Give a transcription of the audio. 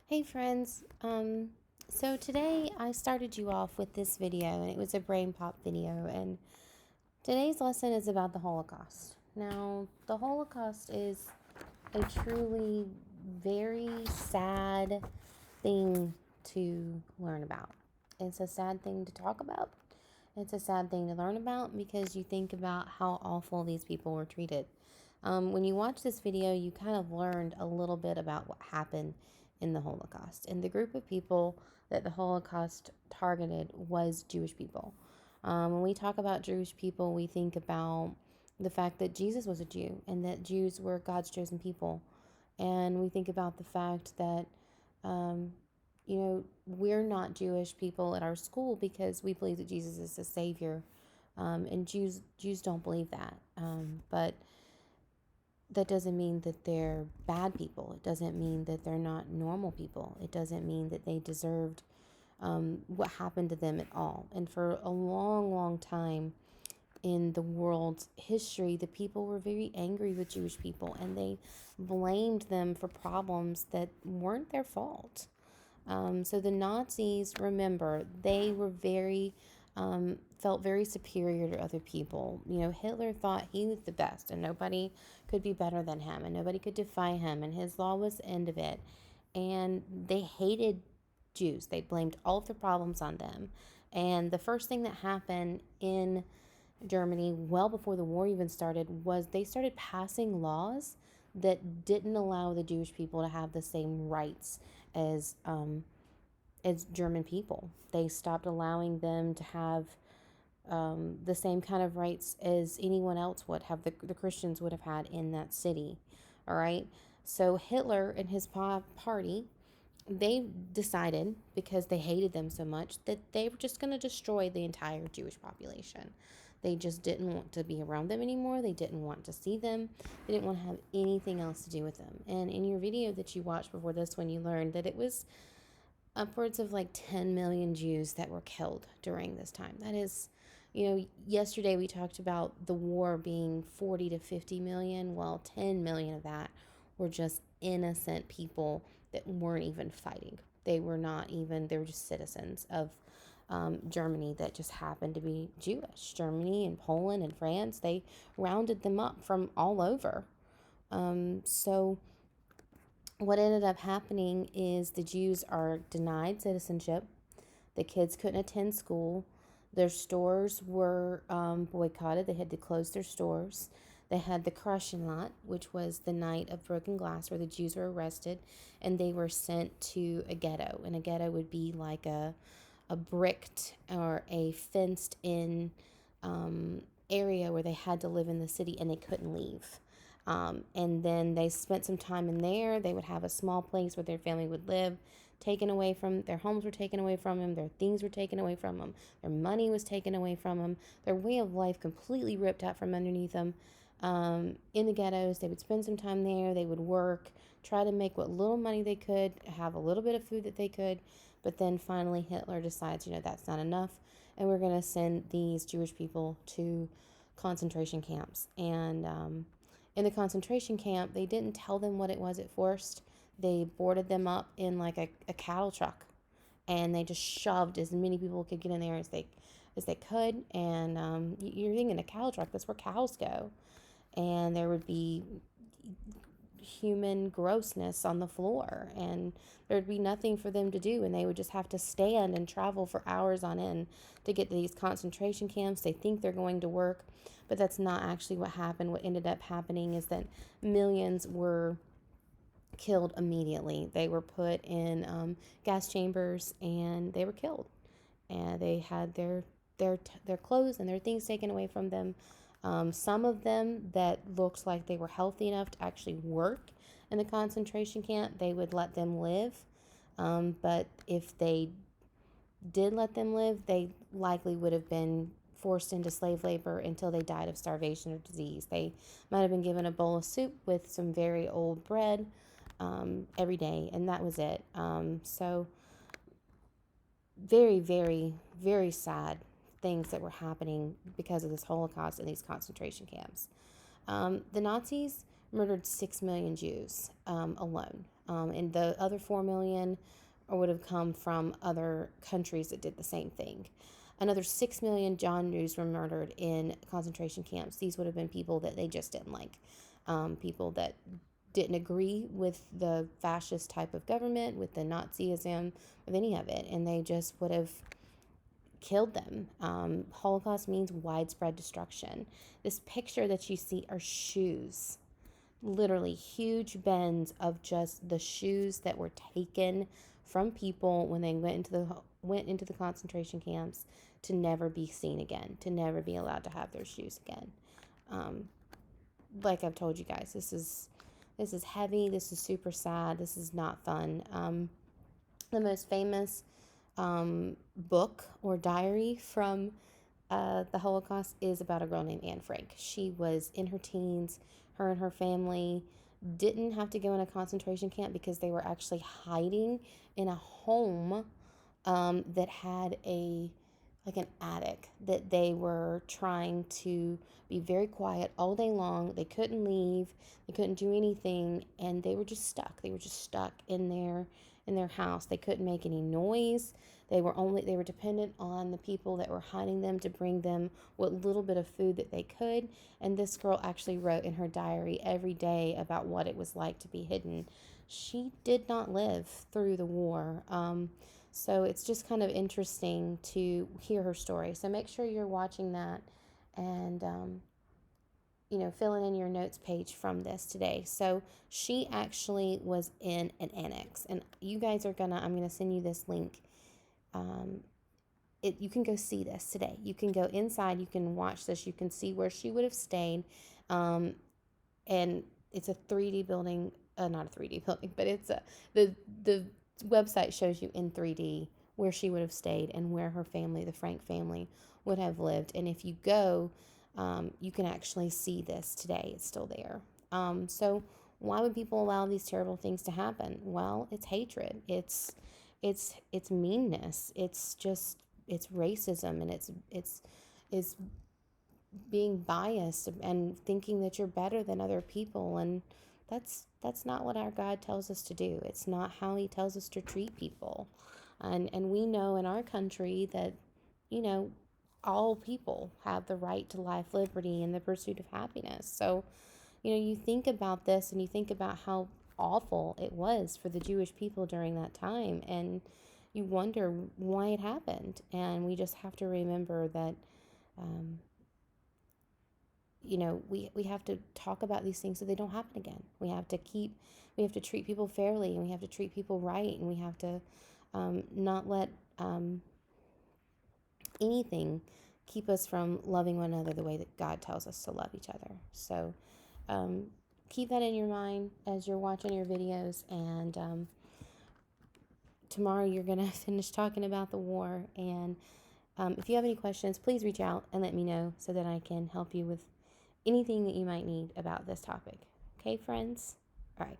Hey friends, so today I started you off with this video and it was a brain pop video, and today's lesson is about the Holocaust. Now, the Holocaust is a truly very sad thing to learn about. It's a sad thing to talk about. It's a sad thing to learn about because you think about how awful these people were treated. When you watch this video, you kind of learned a little bit about what happened in the Holocaust. And the group of people that the Holocaust targeted was Jewish people. When we talk about Jewish people, we think about the fact that Jesus was a Jew and that Jews were God's chosen people. And we think about the fact that, um, we're not Jewish people at our school because we believe that Jesus is the Savior. And Jews don't believe that. But that doesn't mean that they're bad people. It doesn't mean that they're not normal people. It doesn't mean that they deserved what happened to them at all. And for a long, long time in the world's history, the people were very angry with Jewish people and they blamed them for problems that weren't their fault. So the Nazis, remember, they were felt very superior to other people. Hitler thought he was the best and nobody could be better than him and nobody could defy him, and his law was the end of it. And they hated Jews. They blamed all of the problems on them. And the first thing that happened in Germany, well before the war even started, was they started passing laws that didn't allow the Jewish people to have the same rights as German people. They stopped allowing them to have the same kind of rights as anyone else would have, the Christians would have had in that city. All right. So Hitler and his party, they decided, because they hated them so much, that they were just going to destroy the entire Jewish population. They just didn't want to be around them anymore. They didn't want to see them. They didn't want to have anything else to do with them. And in your video that you watched before this one, you learned that it was upwards of like 10 million Jews that were killed during this time. That is, yesterday we talked about the war being 40 to 50 million. Well, 10 million of that were just innocent people that weren't even fighting. They were not even, they were just citizens of Germany that just happened to be Jewish. Germany and Poland and France, they rounded them up from all over. So what ended up happening is the Jews are denied citizenship. The kids couldn't attend school. Their stores were boycotted. They had to close their stores. They had the crushing lot, which was the night of broken glass, where the Jews were arrested and they were sent to a ghetto. And a ghetto would be like a bricked or a fenced in area where they had to live in the city and they couldn't leave. And then they spent some time in there. They would have a small place where their family would live, taken away from their homes, were taken away from them, their things were taken away from them, their money was taken away from them, their way of life completely ripped out from underneath them. In the ghettos, they would spend some time there. They would work, try to make what little money they could, have a little bit of food that they could. But then finally, Hitler decides, that's not enough, and we're going to send these Jewish people to concentration camps. And in the concentration camp, they didn't tell them what it was at first. They boarded them up in like a cattle truck, and they just shoved as many people could get in there as they could. And you're thinking a cattle truck, that's where cows go. And there would be human grossness on the floor, and there'd be nothing for them to do, and they would just have to stand and travel for hours on end to get to these concentration camps. They think they're going to work, but that's not actually what happened. What ended up happening is that millions were killed immediately. They were put in gas chambers and they were killed, and they had their clothes and their things taken away from them. Some of them that looked like they were healthy enough to actually work in the concentration camp, they would let them live. But if they did let them live, they likely would have been forced into slave labor until they died of starvation or disease. They might have been given a bowl of soup with some very old bread every day, and that was it. So very, very, very sad things that were happening because of this Holocaust and these concentration camps. The Nazis, murdered 6 million Jews alone. And the other 4 million would have come from other countries that did the same thing. Another 6 million John Jews were murdered in concentration camps. These would have been people that they just didn't like, people that didn't agree with the fascist type of government, with the Nazism, with any of it, and they just would have killed them. Holocaust means widespread destruction. This picture that you see are shoes, literally huge bins of just the shoes that were taken from people when they went into the concentration camps, to never be seen again, to never be allowed to have their shoes again. Like I've told you guys, this is heavy. This is super sad. This is not fun. The most famous book or diary from the Holocaust is about a girl named Anne Frank. She was in her teens. Her and her family didn't have to go in a concentration camp because they were actually hiding in a home that had an attic that they were trying to be very quiet all day long. They couldn't leave. They couldn't do anything, and they were just stuck. They were just stuck in their house. They couldn't make any noise. They were dependent on the people that were hiding them to bring them what little bit of food that they could. And this girl actually wrote in her diary every day about what it was like to be hidden. She did not live through the war. So it's just kind of interesting to hear her story. So make sure you're watching that and, filling in your notes page from this today. So she actually was in an annex. And you guys I'm going to send you this link. You can go see this today. You can go inside. You can watch this. You can see where she would have stayed. And it's a 3D building. Not a 3D building, but it's the website shows you in 3D where she would have stayed and where her family, the Frank family, would have lived. And if you go, you can actually see this today. It's still there. So why would people allow these terrible things to happen? Well, it's hatred. It's meanness. It's racism, and it's being biased and thinking that you're better than other people, and that's not what our God tells us to do. It's not how he tells us to treat people. And we know in our country that, all people have the right to life, liberty, and the pursuit of happiness. So, you think about this and you think about how awful it was for the Jewish people during that time, and you wonder why it happened. And we just have to remember that, we have to talk about these things so they don't happen again. We have to treat people fairly, and we have to treat people right, and we have to not let anything keep us from loving one another the way that God tells us to love each other. So keep that in your mind as you're watching your videos, and tomorrow you're going to finish talking about the war. And if you have any questions, please reach out and let me know so that I can help you with anything that you might need about this topic. Okay, friends? All right.